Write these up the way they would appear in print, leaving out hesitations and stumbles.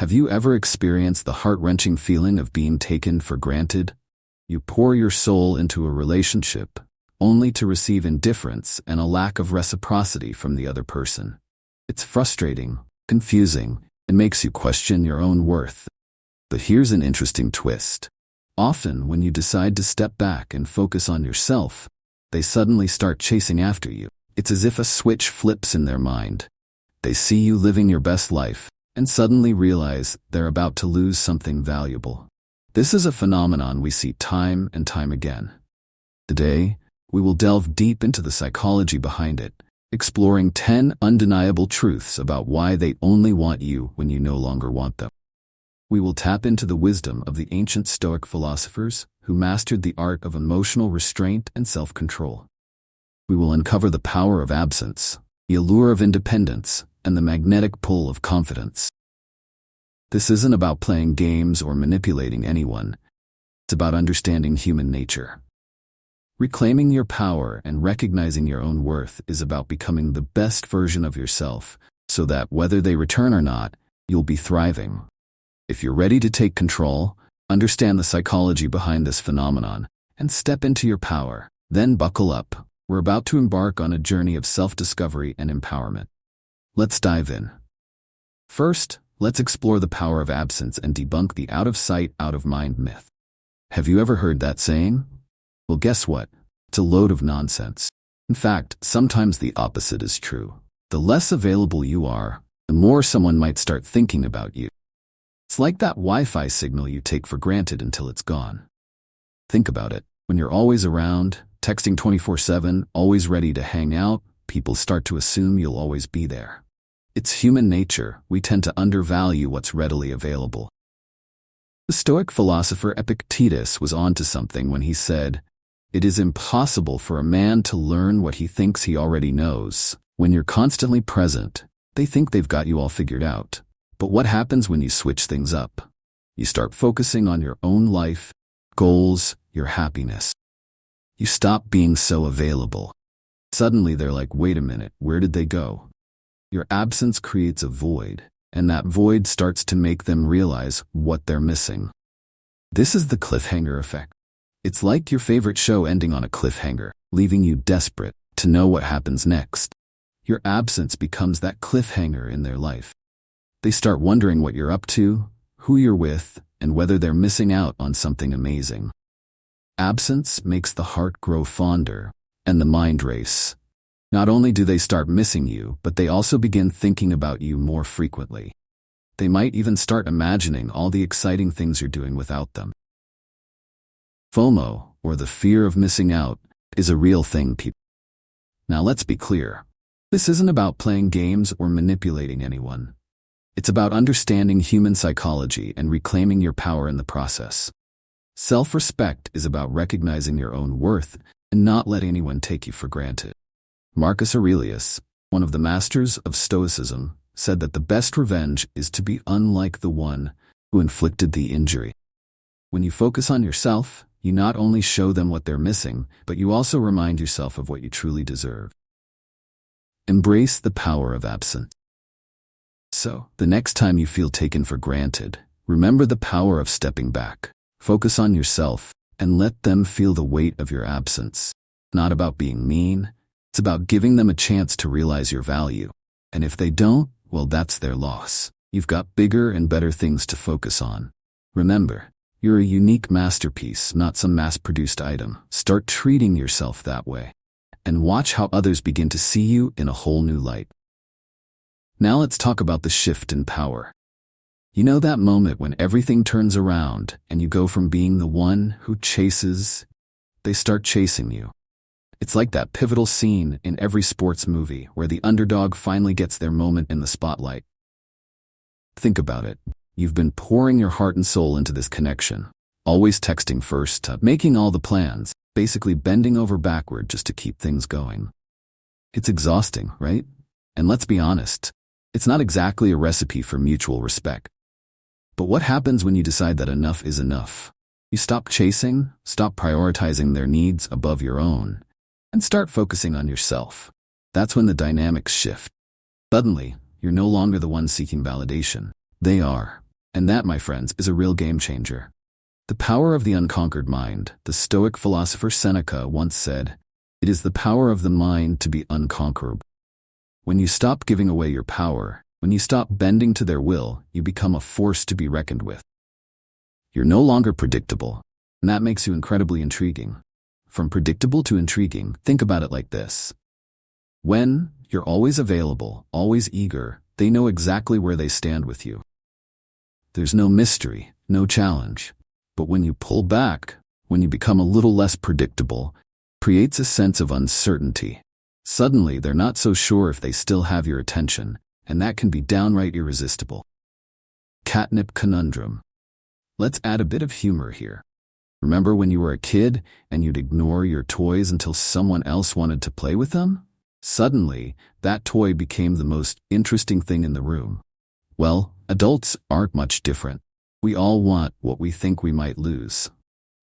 Have you ever experienced the heart-wrenching feeling of being taken for granted? You pour your soul into a relationship, only to receive indifference and a lack of reciprocity from the other person. It's frustrating, confusing, and makes you question your own worth. But here's an interesting twist. Often, when you decide to step back and focus on yourself, they suddenly start chasing after you. It's as if a switch flips in their mind. They see you living your best life, and suddenly realize they're about to lose something valuable. This is a phenomenon we see time and time again. Today, we will delve deep into the psychology behind it, exploring 10 undeniable truths about why they only want you when you no longer want them. We will tap into the wisdom of the ancient Stoic philosophers who mastered the art of emotional restraint and self-control. We will uncover the power of absence, the allure of independence, and the magnetic pull of confidence. This isn't about playing games or manipulating anyone. It's about understanding human nature. Reclaiming your power and recognizing your own worth is about becoming the best version of yourself so that whether they return or not, you'll be thriving. If you're ready to take control, understand the psychology behind this phenomenon, and step into your power, then buckle up. We're about to embark on a journey of self-discovery and empowerment. Let's dive in. First, let's explore the power of absence and debunk the out-of-sight, out-of-mind myth. Have you ever heard that saying? Well, guess what? It's a load of nonsense. In fact, sometimes the opposite is true. The less available you are, the more someone might start thinking about you. It's like that Wi-Fi signal you take for granted until it's gone. Think about it. When you're always around, texting 24/7, always ready to hang out, people start to assume you'll always be there. It's human nature. We tend to undervalue what's readily available. The Stoic philosopher Epictetus was onto something when he said, "It is impossible for a man to learn what he thinks he already knows. When you're constantly present, they think they've got you all figured out. But what happens when you switch things up? You start focusing on your own life, goals, your happiness. You stop being so available. Suddenly they're like, wait a minute, where did they go?" Your absence creates a void, and that void starts to make them realize what they're missing. This is the cliffhanger effect. It's like your favorite show ending on a cliffhanger, leaving you desperate to know what happens next. Your absence becomes that cliffhanger in their life. They start wondering what you're up to, who you're with, and whether they're missing out on something amazing. Absence makes the heart grow fonder, and the mind race. Not only do they start missing you, but they also begin thinking about you more frequently. They might even start imagining all the exciting things you're doing without them. FOMO, or the fear of missing out, is a real thing, people. Now let's be clear. This isn't about playing games or manipulating anyone. It's about understanding human psychology and reclaiming your power in the process. Self-respect is about recognizing your own worth and not letting anyone take you for granted. Marcus Aurelius, one of the masters of Stoicism, said that the best revenge is to be unlike the one who inflicted the injury. When you focus on yourself, you not only show them what they're missing, but you also remind yourself of what you truly deserve. Embrace the power of absence. So, the next time you feel taken for granted, remember the power of stepping back. Focus on yourself and let them feel the weight of your absence. It's not about being mean. It's about giving them a chance to realize your value. And if they don't, well, that's their loss. You've got bigger and better things to focus on. Remember, you're a unique masterpiece, not some mass-produced item. Start treating yourself that way. And watch how others begin to see you in a whole new light. Now let's talk about the shift in power. You know that moment when everything turns around and you go from being the one who chases, they start chasing you. It's like that pivotal scene in every sports movie where the underdog finally gets their moment in the spotlight. Think about it. You've been pouring your heart and soul into this connection, always texting first, making all the plans, basically bending over backward just to keep things going. It's exhausting, right? And let's be honest, it's not exactly a recipe for mutual respect. But what happens when you decide that enough is enough? You stop chasing, stop prioritizing their needs above your own, and start focusing on yourself. That's when the dynamics shift. Suddenly, you're no longer the one seeking validation. They are. And that, my friends, is a real game changer. The power of the unconquered mind. The Stoic philosopher Seneca once said, "It is the power of the mind to be unconquerable." When you stop giving away your power, when you stop bending to their will, you become a force to be reckoned with. You're no longer predictable, and that makes you incredibly intriguing. From predictable to intriguing, think about it like this. When you're always available, always eager, they know exactly where they stand with you. There's no mystery, no challenge. But when you pull back, when you become a little less predictable, it creates a sense of uncertainty. Suddenly, they're not so sure if they still have your attention, and that can be downright irresistible. Catnip conundrum. Let's add a bit of humor here. Remember when you were a kid and you'd ignore your toys until someone else wanted to play with them? Suddenly, that toy became the most interesting thing in the room. Well, adults aren't much different. We all want what we think we might lose.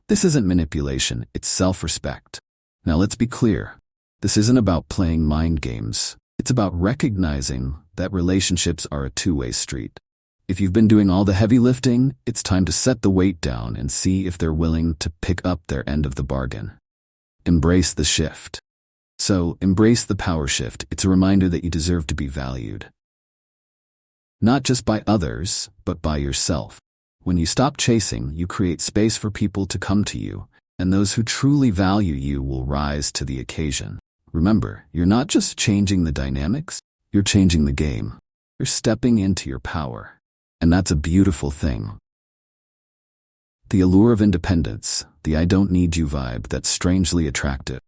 This isn't manipulation, it's self-respect. Now let's be clear. This isn't about playing mind games. It's about recognizing that relationships are a two-way street. If you've been doing all the heavy lifting, it's time to set the weight down and see if they're willing to pick up their end of the bargain. Embrace the shift. So, embrace the power shift. It's a reminder that you deserve to be valued. Not just by others, but by yourself. When you stop chasing, you create space for people to come to you, and those who truly value you will rise to the occasion. Remember, you're not just changing the dynamics, you're changing the game. You're stepping into your power. And that's a beautiful thing. The allure of independence, the "I don't need you" vibe that's strangely attractive.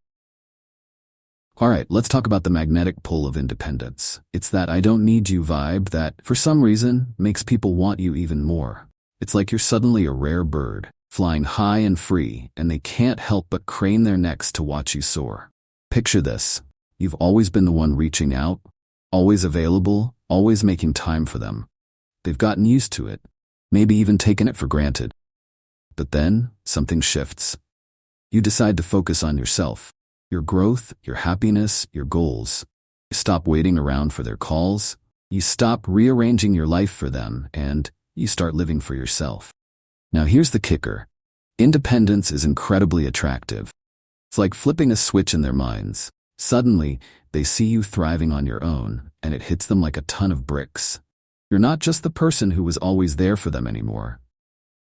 Alright, let's talk about the magnetic pull of independence. It's that "I don't need you" vibe that, for some reason, makes people want you even more. It's like you're suddenly a rare bird, flying high and free, and they can't help but crane their necks to watch you soar. Picture this. You've always been the one reaching out, always available, always making time for them. They've gotten used to it, maybe even taken it for granted. But then, something shifts. You decide to focus on yourself, your growth, your happiness, your goals. You stop waiting around for their calls, you stop rearranging your life for them, and you start living for yourself. Now here's the kicker. Independence is incredibly attractive. It's like flipping a switch in their minds. Suddenly, they see you thriving on your own, and it hits them like a ton of bricks. You're not just the person who was always there for them anymore.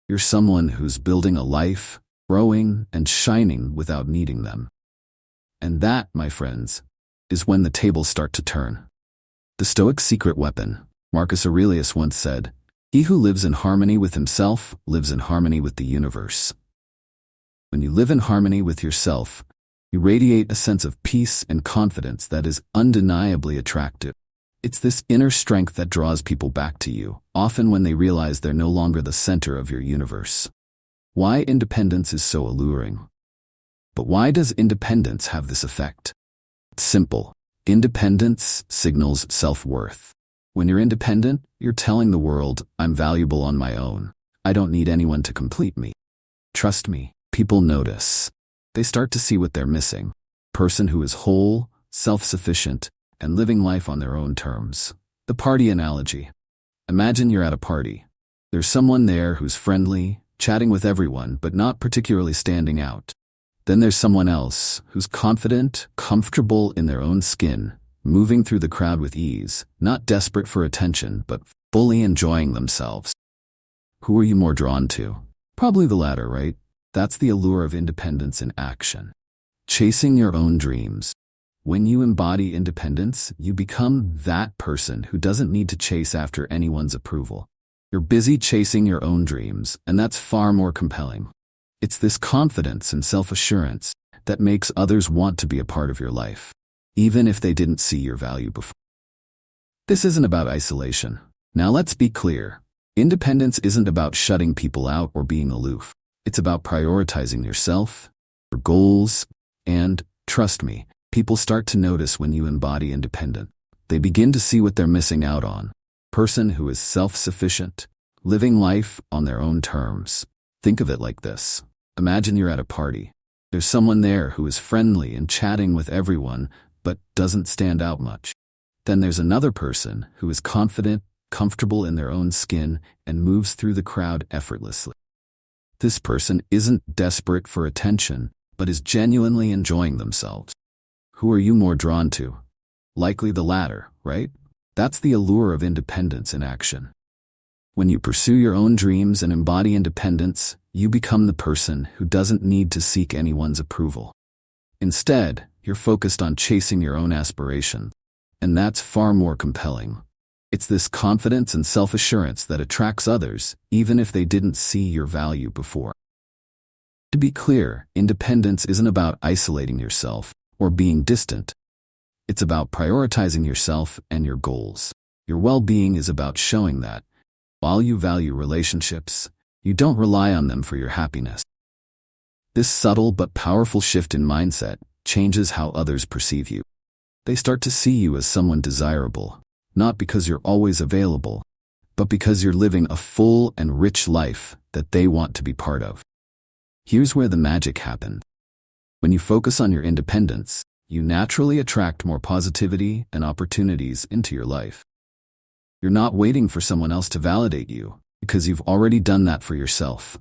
You're someone who's building a life, growing, and shining without needing them. And that, my friends, is when the tables start to turn. The Stoic's secret weapon. Marcus Aurelius once said, "He who lives in harmony with himself lives in harmony with the universe." When you live in harmony with yourself, you radiate a sense of peace and confidence that is undeniably attractive. It's this inner strength that draws people back to you, often when they realize they're no longer the center of your universe. Why independence is so alluring. But why does independence have this effect? It's simple. Independence signals self-worth. When you're independent, you're telling the world, "I'm valuable on my own. I don't need anyone to complete me." Trust me, people notice. They start to see what they're missing. A person who is whole, self-sufficient, and living life on their own terms. The party analogy. Imagine you're at a party. There's someone there who's friendly, chatting with everyone, but not particularly standing out. Then there's someone else who's confident, comfortable in their own skin, moving through the crowd with ease, not desperate for attention, but fully enjoying themselves. Who are you more drawn to? Probably the latter, right? That's the allure of independence in action. Chasing your own dreams. When you embody independence, you become that person who doesn't need to chase after anyone's approval. You're busy chasing your own dreams, and that's far more compelling. It's this confidence and self-assurance that makes others want to be a part of your life, even if they didn't see your value before. This isn't about isolation. Now let's be clear. Independence isn't about shutting people out or being aloof. It's about prioritizing yourself, your goals, and, trust me, people start to notice when you embody independence. They begin to see what they're missing out on. A person who is self-sufficient, living life on their own terms. Think of it like this. Imagine you're at a party. There's someone there who is friendly and chatting with everyone, but doesn't stand out much. Then there's another person who is confident, comfortable in their own skin, and moves through the crowd effortlessly. This person isn't desperate for attention, but is genuinely enjoying themselves. Who are you more drawn to? Likely the latter, right? That's the allure of independence in action. When you pursue your own dreams and embody independence, you become the person who doesn't need to seek anyone's approval. Instead, you're focused on chasing your own aspirations, and that's far more compelling. It's this confidence and self-assurance that attracts others, even if they didn't see your value before. To be clear, independence isn't about isolating yourself or being distant. It's about prioritizing yourself and your goals. Your well-being is about showing that, while you value relationships, you don't rely on them for your happiness. This subtle but powerful shift in mindset changes how others perceive you. They start to see you as someone desirable, not because you're always available, but because you're living a full and rich life that they want to be part of. Here's where the magic happens. When you focus on your independence, you naturally attract more positivity and opportunities into your life. You're not waiting for someone else to validate you, because you've already done that for yourself.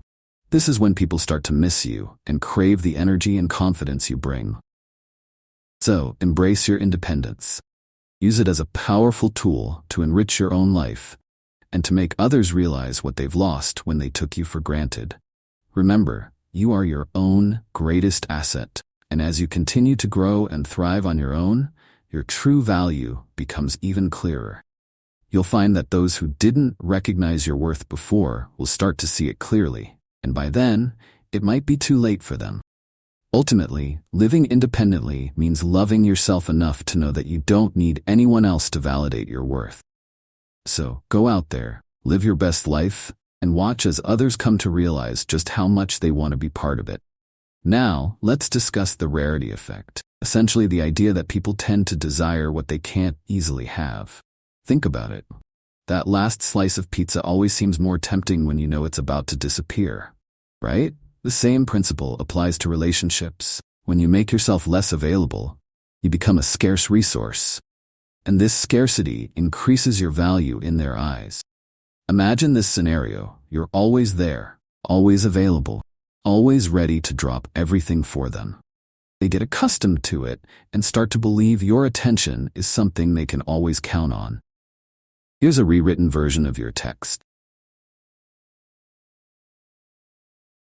This is when people start to miss you and crave the energy and confidence you bring. So, embrace your independence. Use it as a powerful tool to enrich your own life and to make others realize what they've lost when they took you for granted. Remember, you are your own greatest asset, and as you continue to grow and thrive on your own, your true value becomes even clearer. You'll find that those who didn't recognize your worth before will start to see it clearly, and by then, it might be too late for them. Ultimately, living independently means loving yourself enough to know that you don't need anyone else to validate your worth. So, go out there, live your best life, and watch as others come to realize just how much they want to be part of it. Now, let's discuss the rarity effect, essentially the idea that people tend to desire what they can't easily have. Think about it. That last slice of pizza always seems more tempting when you know it's about to disappear, right? The same principle applies to relationships. When you make yourself less available, you become a scarce resource. And this scarcity increases your value in their eyes. Imagine this scenario. You're always there, always available, always ready to drop everything for them. They get accustomed to it and start to believe your attention is something they can always count on. Here's a rewritten version of your text.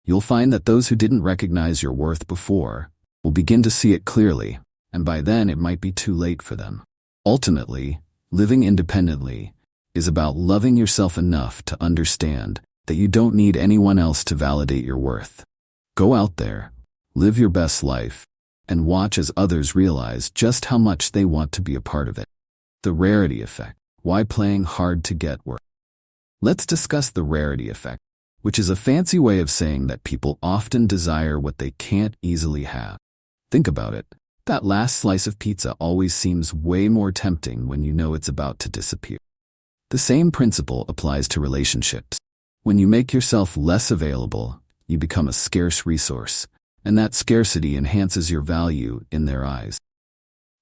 You'll find that those who didn't recognize your worth before will begin to see it clearly, and by then it might be too late for them. Ultimately, living independently is about loving yourself enough to understand that you don't need anyone else to validate your worth. Go out there, live your best life, and watch as others realize just how much they want to be a part of it. The rarity effect. Why playing hard to get work? Let's discuss the rarity effect, which is a fancy way of saying that people often desire what they can't easily have. Think about it. That last slice of pizza always seems way more tempting when you know it's about to disappear. The same principle applies to relationships. When you make yourself less available, you become a scarce resource, and that scarcity enhances your value in their eyes.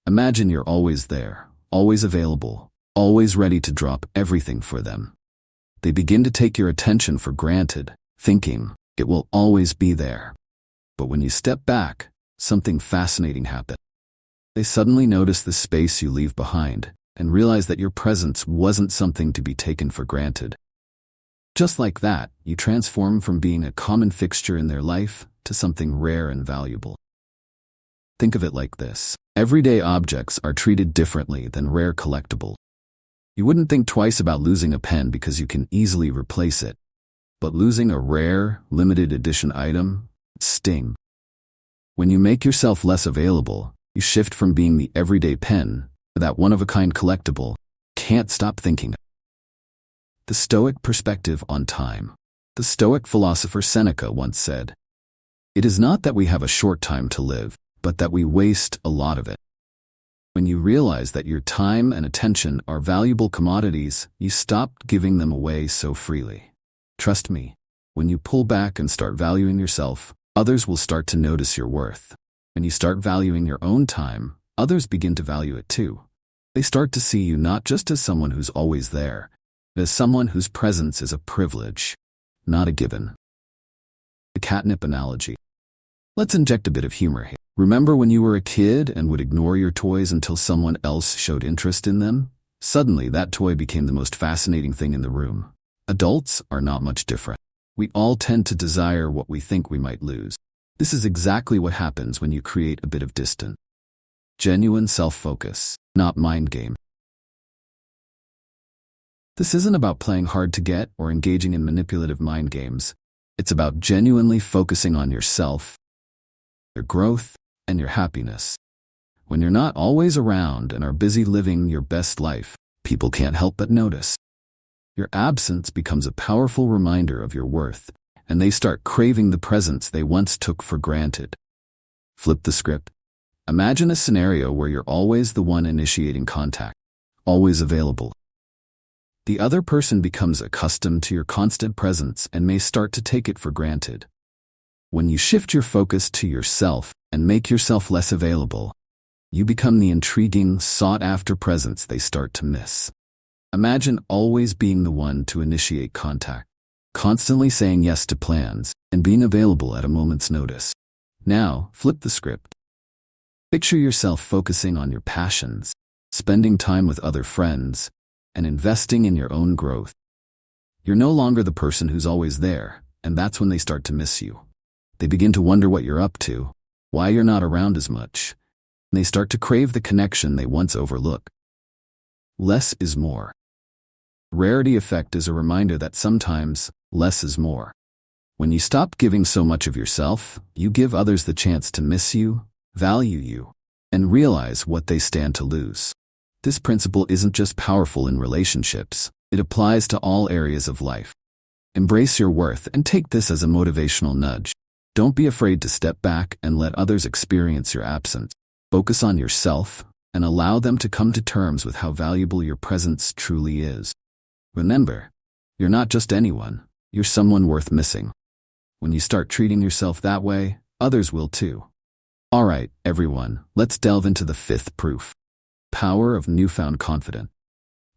Imagine you're always there, always available, always ready to drop everything for them. They begin to take your attention for granted, thinking it will always be there. But when you step back, something fascinating happens. They suddenly notice the space you leave behind and realize that your presence wasn't something to be taken for granted. Just like that, you transform from being a common fixture in their life to something rare and valuable. Think of it like this. Everyday objects are treated differently than rare collectibles. You wouldn't think twice about losing a pen because you can easily replace it. But losing a rare, limited edition item stings. When you make yourself less available, you shift from being the everyday pen to that one-of-a-kind collectible. Can't stop thinking. The Stoic perspective on time. The Stoic philosopher Seneca once said, "It is not that we have a short time to live, but that we waste a lot of it." When you realize that your time and attention are valuable commodities, you stop giving them away so freely. Trust me, when you pull back and start valuing yourself, others will start to notice your worth. When you start valuing your own time, others begin to value it too. They start to see you not just as someone who's always there, as someone whose presence is a privilege, not a given. The catnip analogy. Let's inject a bit of humor here. Remember when you were a kid and would ignore your toys until someone else showed interest in them? Suddenly, that toy became the most fascinating thing in the room. Adults are not much different. We all tend to desire what we think we might lose. This is exactly what happens when you create a bit of distance. Genuine self-focus, not mind game. This isn't about playing hard to get or engaging in manipulative mind games. It's about genuinely focusing on yourself, your growth, and your happiness. When you're not always around and are busy living your best life, people can't help but notice. Your absence becomes a powerful reminder of your worth, and they start craving the presence they once took for granted. Flip the script. Imagine a scenario where you're always the one initiating contact, always available. The other person becomes accustomed to your constant presence and may start to take it for granted. When you shift your focus to yourself and make yourself less available, you become the intriguing, sought-after presence they start to miss. Imagine always being the one to initiate contact, constantly saying yes to plans, and being available at a moment's notice. Now, flip the script. Picture yourself focusing on your passions, spending time with other friends, and investing in your own growth. You're no longer the person who's always there, and that's when they start to miss you. They begin to wonder what you're up to, why you're not around as much, and they start to crave the connection they once overlooked. Less is more. Rarity effect is a reminder that sometimes less is more. When you stop giving so much of yourself, you give others the chance to miss you, value you, and realize what they stand to lose. This principle isn't just powerful in relationships, it applies to all areas of life. Embrace your worth and take this as a motivational nudge. Don't be afraid to step back and let others experience your absence. Focus on yourself and allow them to come to terms with how valuable your presence truly is. Remember, you're not just anyone, you're someone worth missing. When you start treating yourself that way, others will too. All right, everyone, let's delve into the fifth proof. Power of newfound confidence.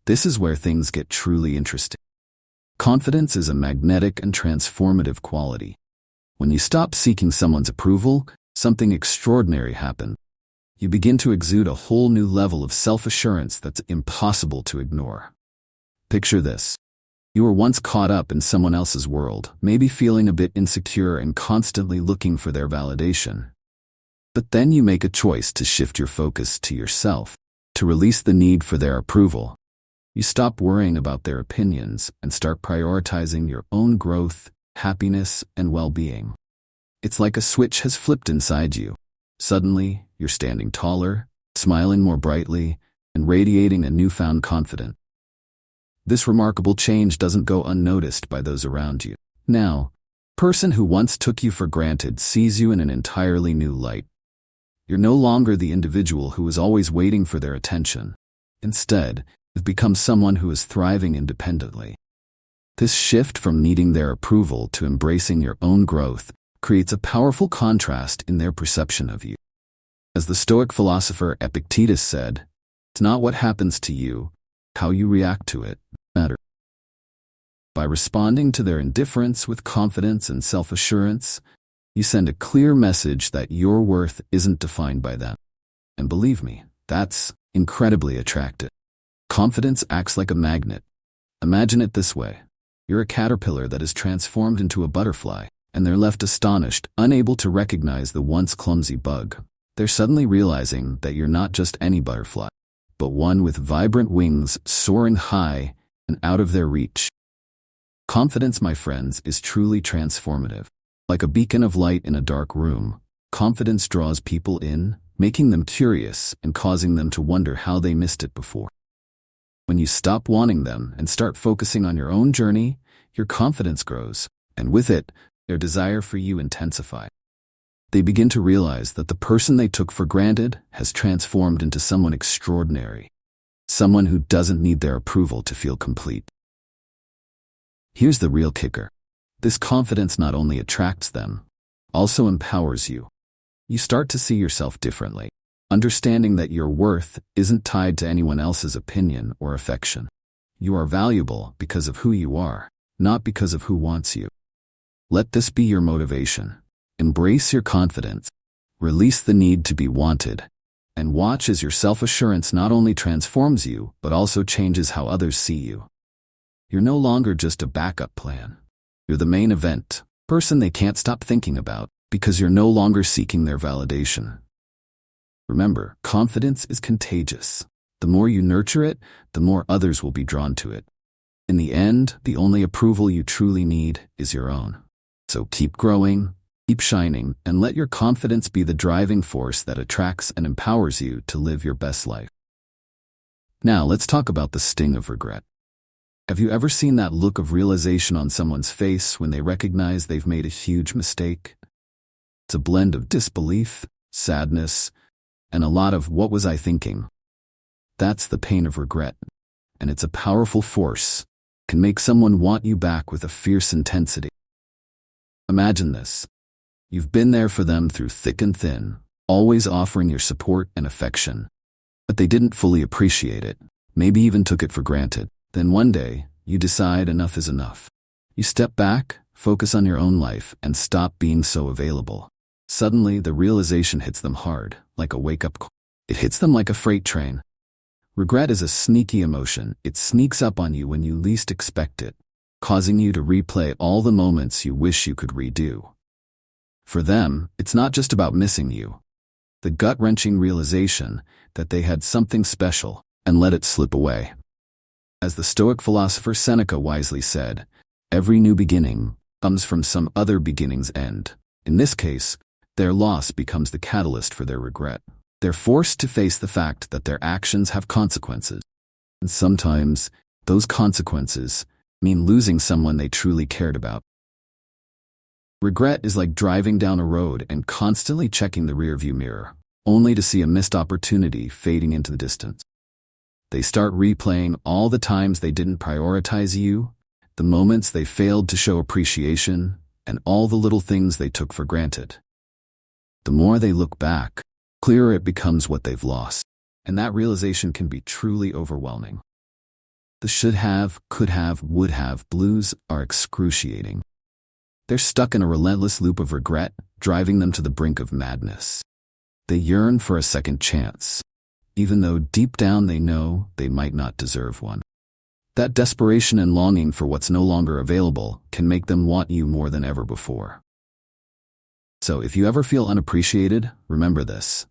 This is where things get truly interesting. Confidence is a magnetic and transformative quality. When you stop seeking someone's approval, something extraordinary happens. You begin to exude a whole new level of self-assurance that's impossible to ignore. Picture this. You were once caught up in someone else's world, maybe feeling a bit insecure and constantly looking for their validation. But then you make a choice to shift your focus to yourself, to release the need for their approval. You stop worrying about their opinions and start prioritizing your own growth, happiness, and well-being. It's like a switch has flipped inside you. Suddenly, you're standing taller, smiling more brightly, and radiating a newfound confidence. This remarkable change doesn't go unnoticed by those around you. Now, the person who once took you for granted sees you in an entirely new light. You're no longer the individual who is always waiting for their attention. Instead, you've become someone who is thriving independently. This shift from needing their approval to embracing your own growth creates a powerful contrast in their perception of you. As the Stoic philosopher Epictetus said, "It's not what happens to you, how you react to it matters." By responding to their indifference with confidence and self-assurance, you send a clear message that your worth isn't defined by them. And believe me, that's incredibly attractive. Confidence acts like a magnet. Imagine it this way. You're a caterpillar that is transformed into a butterfly, and they're left astonished, unable to recognize the once clumsy bug. They're suddenly realizing that you're not just any butterfly, but one with vibrant wings soaring high and out of their reach. Confidence, my friends, is truly transformative. Like a beacon of light in a dark room, confidence draws people in, making them curious and causing them to wonder how they missed it before. When you stop wanting them and start focusing on your own journey, your confidence grows, and with it, their desire for you intensifies. They begin to realize that the person they took for granted has transformed into someone extraordinary, someone who doesn't need their approval to feel complete. Here's the real kicker. This confidence not only attracts them, also empowers you. You start to see yourself differently, understanding that your worth isn't tied to anyone else's opinion or affection. You are valuable because of who you are, not because of who wants you. Let this be your motivation. Embrace your confidence. Release the need to be wanted. And watch as your self-assurance not only transforms you, but also changes how others see you. You're no longer just a backup plan. You're the main event, person they can't stop thinking about, because you're no longer seeking their validation. Remember, confidence is contagious. The more you nurture it, the more others will be drawn to it. In the end, the only approval you truly need is your own. So keep growing, keep shining, and let your confidence be the driving force that attracts and empowers you to live your best life. Now, let's talk about the sting of regret. Have you ever seen that look of realization on someone's face when they recognize they've made a huge mistake? It's a blend of disbelief, sadness, and a lot of "what was I thinking?" That's the pain of regret, and it's a powerful force. It can make someone want you back with a fierce intensity. Imagine this. You've been there for them through thick and thin, always offering your support and affection. But they didn't fully appreciate it, maybe even took it for granted. Then one day, you decide enough is enough. You step back, focus on your own life, and stop being so available. Suddenly, the realization hits them hard, like a wake-up call. It hits them like a freight train. Regret is a sneaky emotion. It sneaks up on you when you least expect it, causing you to replay all the moments you wish you could redo. For them, it's not just about missing you. The gut-wrenching realization that they had something special and let it slip away. As the Stoic philosopher Seneca wisely said, every new beginning comes from some other beginning's end. In this case, their loss becomes the catalyst for their regret. They're forced to face the fact that their actions have consequences. And sometimes, those consequences mean losing someone they truly cared about. Regret is like driving down a road and constantly checking the rearview mirror, only to see a missed opportunity fading into the distance. They start replaying all the times they didn't prioritize you, the moments they failed to show appreciation, and all the little things they took for granted. The more they look back, clearer it becomes what they've lost, and that realization can be truly overwhelming. The should have, could have, would have blues are excruciating. They're stuck in a relentless loop of regret, driving them to the brink of madness. They yearn for a second chance, even though deep down they know they might not deserve one. That desperation and longing for what's no longer available can make them want you more than ever before. So if you ever feel unappreciated, remember this.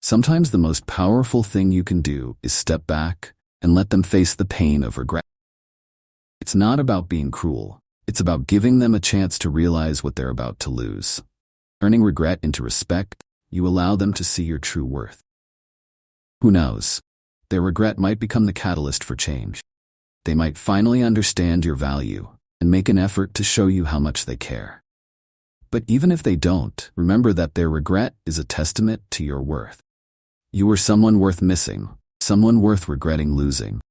Sometimes the most powerful thing you can do is step back and let them face the pain of regret. It's not about being cruel. It's about giving them a chance to realize what they're about to lose. Turning regret into respect, you allow them to see your true worth. Who knows? Their regret might become the catalyst for change. They might finally understand your value and make an effort to show you how much they care. But even if they don't, remember that their regret is a testament to your worth. You are someone worth missing, someone worth regretting losing.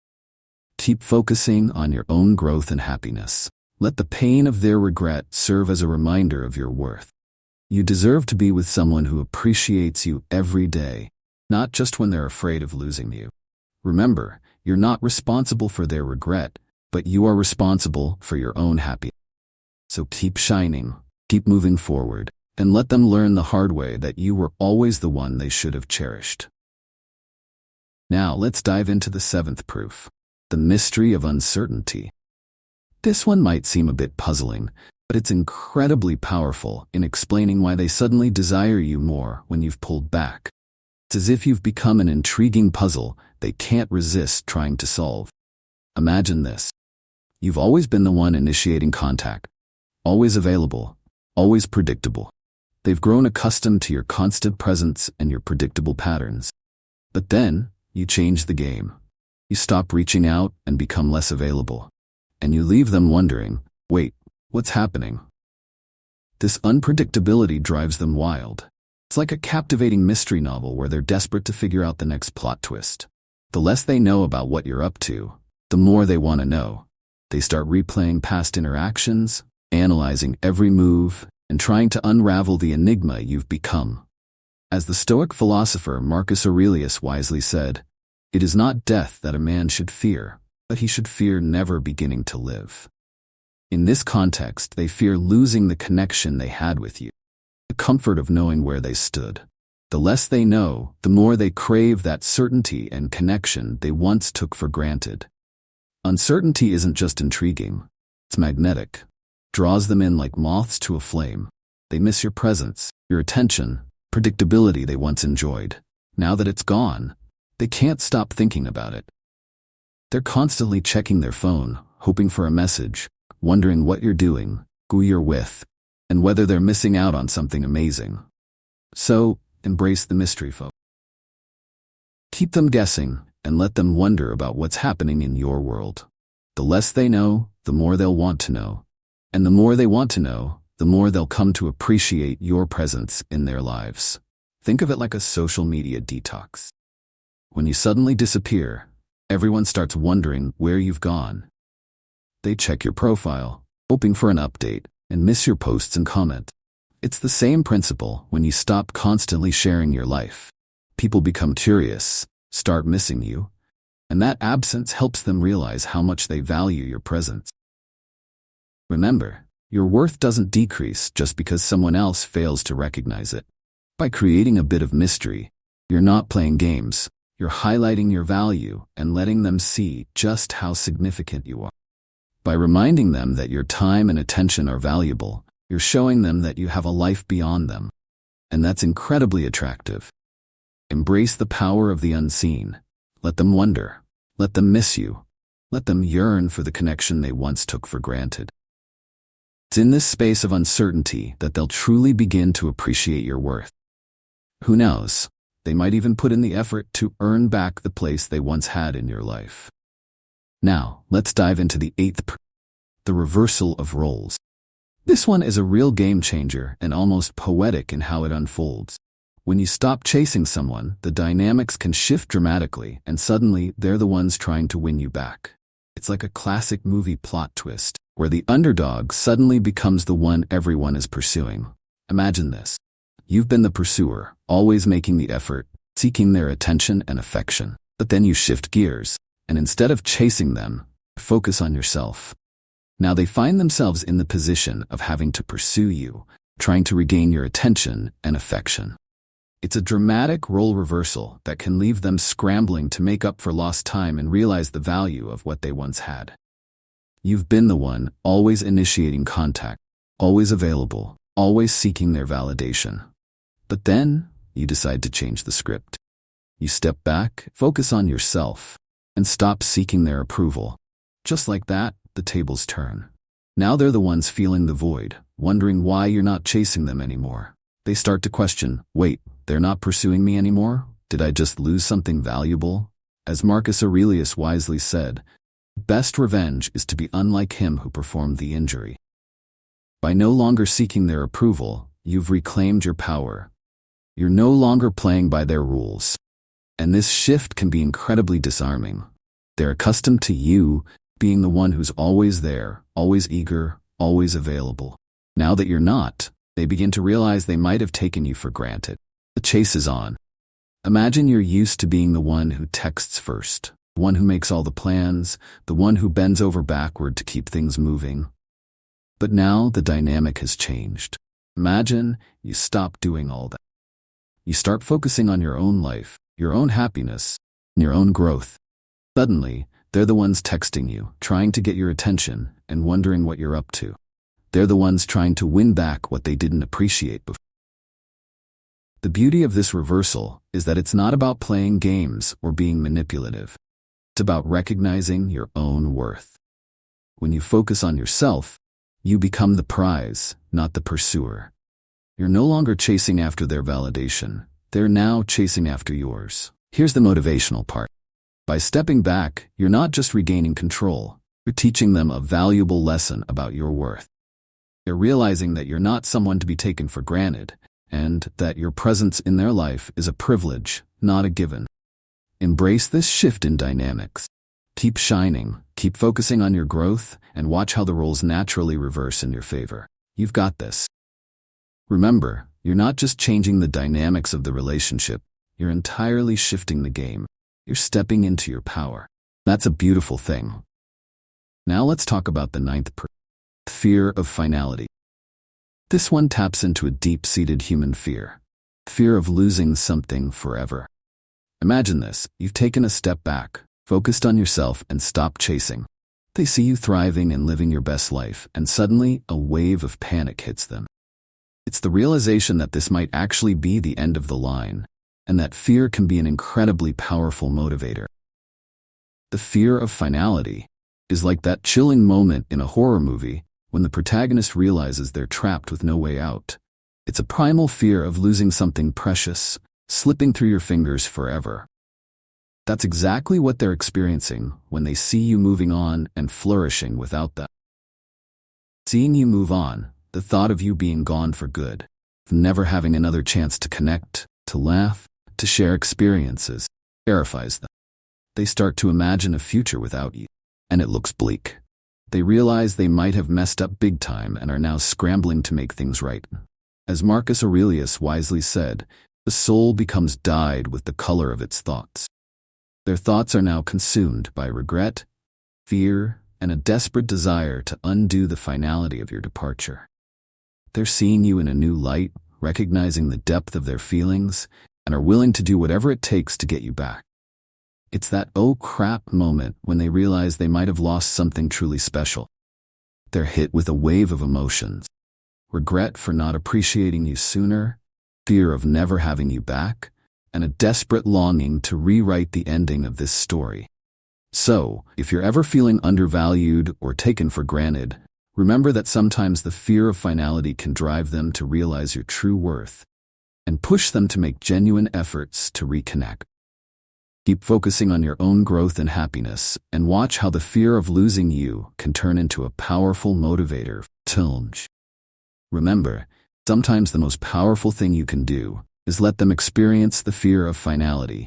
Keep focusing on your own growth and happiness. Let the pain of their regret serve as a reminder of your worth. You deserve to be with someone who appreciates you every day, not just when they're afraid of losing you. Remember, you're not responsible for their regret, but you are responsible for your own happiness. So keep shining, keep moving forward, and let them learn the hard way that you were always the one they should have cherished. Now let's dive into the seventh proof, the mystery of uncertainty. This one might seem a bit puzzling, but it's incredibly powerful in explaining why they suddenly desire you more when you've pulled back. It's as if you've become an intriguing puzzle they can't resist trying to solve. Imagine this. You've always been the one initiating contact, always available, always predictable. They've grown accustomed to your constant presence and your predictable patterns. But then, you change the game. You stop reaching out and become less available. And you leave them wondering, wait, what's happening? This unpredictability drives them wild. It's like a captivating mystery novel where they're desperate to figure out the next plot twist. The less they know about what you're up to, the more they want to know. They start replaying past interactions, analyzing every move, and trying to unravel the enigma you've become. As the Stoic philosopher Marcus Aurelius wisely said, "It is not death that a man should fear, but he should fear never beginning to live. In this context, they fear losing the connection they had with you, the comfort of knowing where they stood. The less they know, the more they crave that certainty and connection they once took for granted. Uncertainty isn't just intriguing, it's magnetic. Draws them in like moths to a flame. They miss your presence, your attention, predictability they once enjoyed. Now that it's gone, they can't stop thinking about it. They're constantly checking their phone, hoping for a message, wondering what you're doing, who you're with, and whether they're missing out on something amazing. So, embrace the mystery, folks. Keep them guessing and let them wonder about what's happening in your world. The less they know, the more they'll want to know. And the more they want to know, the more they'll come to appreciate your presence in their lives. Think of it like a social media detox. When you suddenly disappear, everyone starts wondering where you've gone. They check your profile, hoping for an update, and miss your posts and comments. It's the same principle when you stop constantly sharing your life. People become curious, start missing you, and that absence helps them realize how much they value your presence. Remember, your worth doesn't decrease just because someone else fails to recognize it. By creating a bit of mystery, you're not playing games, you're highlighting your value and letting them see just how significant you are. By reminding them that your time and attention are valuable, you're showing them that you have a life beyond them. And that's incredibly attractive. Embrace the power of the unseen. Let them wonder. Let them miss you. Let them yearn for the connection they once took for granted. It's in this space of uncertainty that they'll truly begin to appreciate your worth. Who knows? They might even put in the effort to earn back the place they once had in your life. Now, let's dive into the eighth, the reversal of roles. This one is a real game changer and almost poetic in how it unfolds. When you stop chasing someone, the dynamics can shift dramatically, and suddenly they're the ones trying to win you back. It's like a classic movie plot twist, where the underdog suddenly becomes the one everyone is pursuing. Imagine this. You've been the pursuer, always making the effort, seeking their attention and affection. But then you shift gears, and instead of chasing them, focus on yourself. Now they find themselves in the position of having to pursue you, trying to regain your attention and affection. It's a dramatic role reversal that can leave them scrambling to make up for lost time and realize the value of what they once had. You've been the one always initiating contact, always available, always seeking their validation. But then, you decide to change the script. You step back, focus on yourself, and stop seeking their approval. Just like that, the tables turn. Now they're the ones feeling the void, wondering why you're not chasing them anymore. They start to question, wait, they're not pursuing me anymore? Did I just lose something valuable? As Marcus Aurelius wisely said, best revenge is to be unlike him who performed the injury. By no longer seeking their approval, you've reclaimed your power. You're no longer playing by their rules. And this shift can be incredibly disarming. They're accustomed to you being the one who's always there, always eager, always available. Now that you're not, they begin to realize they might have taken you for granted. The chase is on. Imagine you're used to being the one who texts first, the one who makes all the plans, the one who bends over backward to keep things moving. But now the dynamic has changed. Imagine you stop doing all that. You start focusing on your own life, your own happiness, and your own growth. Suddenly, they're the ones texting you, trying to get your attention, and wondering what you're up to. They're the ones trying to win back what they didn't appreciate before. The beauty of this reversal is that it's not about playing games or being manipulative. It's about recognizing your own worth. When you focus on yourself, you become the prize, not the pursuer. You're no longer chasing after their validation. They're now chasing after yours. Here's the motivational part. By stepping back, you're not just regaining control. You're teaching them a valuable lesson about your worth. You're realizing that you're not someone to be taken for granted, and that your presence in their life is a privilege, not a given. Embrace this shift in dynamics. Keep shining, keep focusing on your growth, and watch how the roles naturally reverse in your favor. You've got this. Remember, you're not just changing the dynamics of the relationship, you're entirely shifting the game. You're stepping into your power. That's a beautiful thing. Now let's talk about the ninth fear of finality. This one taps into a deep-seated human fear of losing something forever. Imagine this, you've taken a step back, focused on yourself, and stopped chasing. They see you thriving and living your best life, and suddenly a wave of panic hits them. It's the realization that this might actually be the end of the line, and that fear can be an incredibly powerful motivator. The fear of finality is like that chilling moment in a horror movie when the protagonist realizes they're trapped with no way out. It's a primal fear of losing something precious, slipping through your fingers forever. That's exactly what they're experiencing when they see you moving on and flourishing without them. Seeing you move on, the thought of you being gone for good, of never having another chance to connect, to laugh, to share experiences, terrifies them. They start to imagine a future without you, and it looks bleak. They realize they might have messed up big time and are now scrambling to make things right. As Marcus Aurelius wisely said, the soul becomes dyed with the color of its thoughts. Their thoughts are now consumed by regret, fear, and a desperate desire to undo the finality of your departure. They're seeing you in a new light, recognizing the depth of their feelings, and are willing to do whatever it takes to get you back. It's that oh crap moment when they realize they might have lost something truly special. They're hit with a wave of emotions. Regret for not appreciating you sooner, fear of never having you back, and a desperate longing to rewrite the ending of this story. So, if you're ever feeling undervalued or taken for granted, remember that sometimes the fear of finality can drive them to realize your true worth and push them to make genuine efforts to reconnect. Keep focusing on your own growth and happiness, and watch how the fear of losing you can turn into a powerful motivator. Remember, sometimes the most powerful thing you can do is let them experience the fear of finality.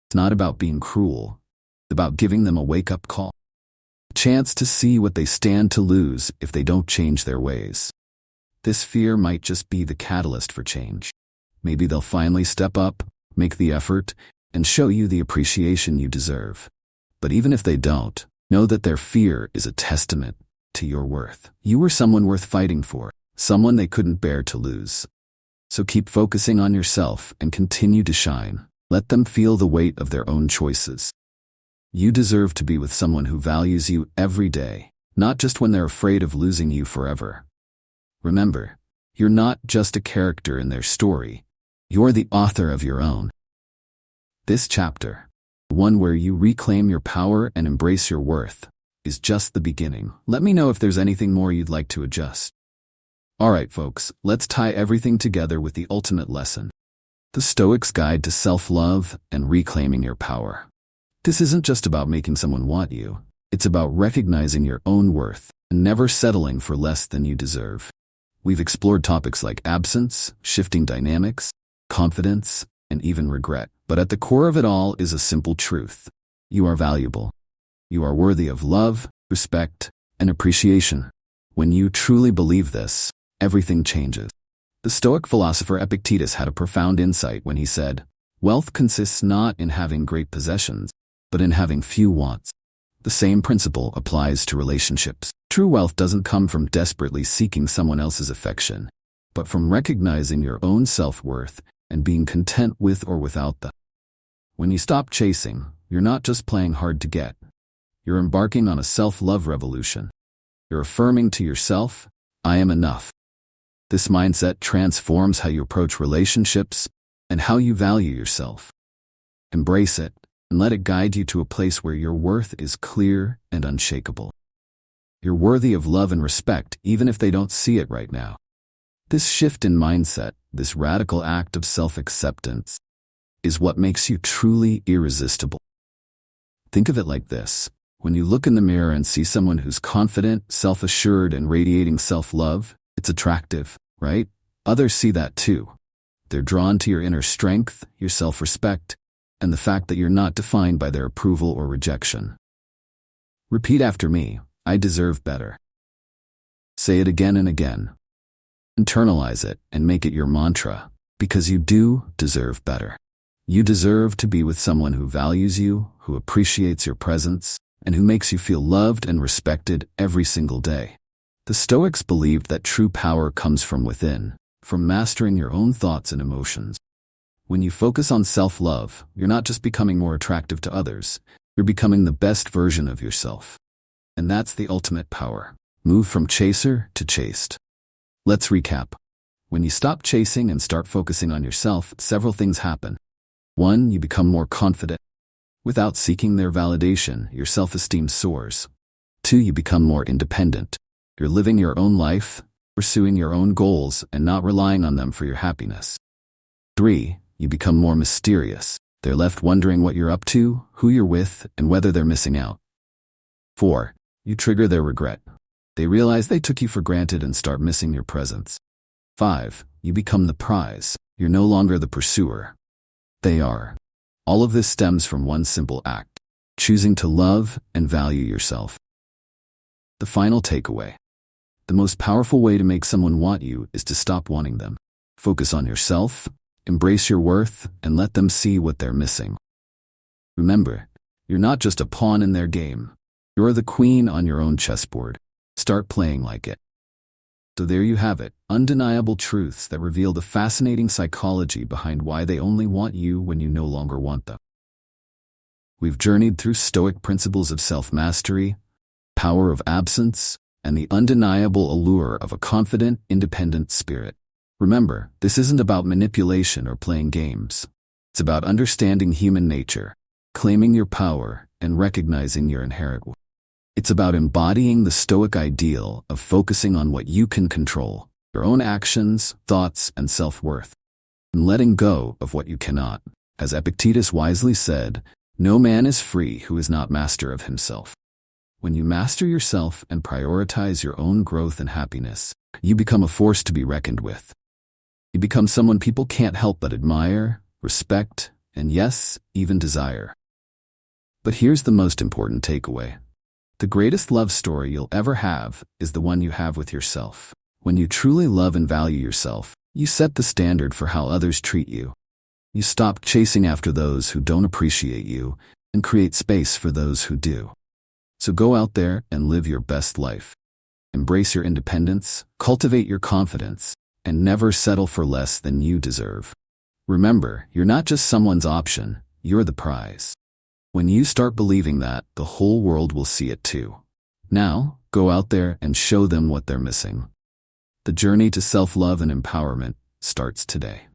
It's not about being cruel. It's about giving them a wake-up call. A chance to see what they stand to lose if they don't change their ways. This fear might just be the catalyst for change. Maybe they'll finally step up, make the effort, and show you the appreciation you deserve. But even if they don't, know that their fear is a testament to your worth. You were someone worth fighting for, someone they couldn't bear to lose. So keep focusing on yourself and continue to shine. Let them feel the weight of their own choices. You deserve to be with someone who values you every day, not just when they're afraid of losing you forever. Remember, you're not just a character in their story. You're the author of your own. This chapter, the one where you reclaim your power and embrace your worth, is just the beginning. Let me know if there's anything more you'd like to adjust. Alright folks, let's tie everything together with the ultimate lesson. The Stoics' Guide to Self-Love and Reclaiming Your Power. This isn't just about making someone want you. It's about recognizing your own worth and never settling for less than you deserve. We've explored topics like absence, shifting dynamics, confidence, and even regret. But at the core of it all is a simple truth. You are valuable. You are worthy of love, respect, and appreciation. When you truly believe this, everything changes. The Stoic philosopher Epictetus had a profound insight when he said, "Wealth consists not in having great possessions, but in having few wants." The same principle applies to relationships. True wealth doesn't come from desperately seeking someone else's affection, but from recognizing your own self-worth and being content with or without them. When you stop chasing, you're not just playing hard to get. You're embarking on a self-love revolution. You're affirming to yourself, "I am enough." This mindset transforms how you approach relationships and how you value yourself. Embrace it and let it guide you to a place where your worth is clear and unshakable. You're worthy of love and respect even if they don't see it right now. This shift in mindset, this radical act of self-acceptance, is what makes you truly irresistible. Think of it like this. When you look in the mirror and see someone who's confident, self-assured, and radiating self-love, it's attractive, right? Others see that too. They're drawn to your inner strength, your self-respect, and the fact that you're not defined by their approval or rejection. Repeat after me, "I deserve better." Say it again and again. Internalize it and make it your mantra, because you do deserve better. You deserve to be with someone who values you, who appreciates your presence, and who makes you feel loved and respected every single day. The Stoics believed that true power comes from within, from mastering your own thoughts and emotions. When you focus on self-love, you're not just becoming more attractive to others, you're becoming the best version of yourself. And that's the ultimate power. Move from chaser to chased. Let's recap. When you stop chasing and start focusing on yourself, several things happen. 1. You become more confident. Without seeking their validation, your self-esteem soars. 2. You become more independent. You're living your own life, pursuing your own goals, and not relying on them for your happiness. 3. You become more mysterious. They're left wondering what you're up to, who you're with, and whether they're missing out. 4. You trigger their regret. They realize they took you for granted and start missing your presence. 5. You become the prize. You're no longer the pursuer. They are. All of this stems from one simple act: choosing to love and value yourself. The final takeaway. The most powerful way to make someone want you is to stop wanting them. Focus on yourself, embrace your worth, and let them see what they're missing. Remember, you're not just a pawn in their game. You're the queen on your own chessboard. Start playing like it. So there you have it, undeniable truths that reveal the fascinating psychology behind why they only want you when you no longer want them. We've journeyed through Stoic principles of self-mastery, power of absence, and the undeniable allure of a confident, independent spirit. Remember, this isn't about manipulation or playing games. It's about understanding human nature, claiming your power, and recognizing your inherent worth. It's about embodying the Stoic ideal of focusing on what you can control, your own actions, thoughts, and self-worth, and letting go of what you cannot. As Epictetus wisely said, no man is free who is not master of himself. When you master yourself and prioritize your own growth and happiness, you become a force to be reckoned with. You become someone people can't help but admire, respect, and yes, even desire. But here's the most important takeaway. The greatest love story you'll ever have is the one you have with yourself. When you truly love and value yourself, you set the standard for how others treat you. You stop chasing after those who don't appreciate you and create space for those who do. So go out there and live your best life. Embrace your independence, cultivate your confidence, and never settle for less than you deserve. Remember, you're not just someone's option, you're the prize. When you start believing that, the whole world will see it too. Now, go out there and show them what they're missing. The journey to self-love and empowerment starts today.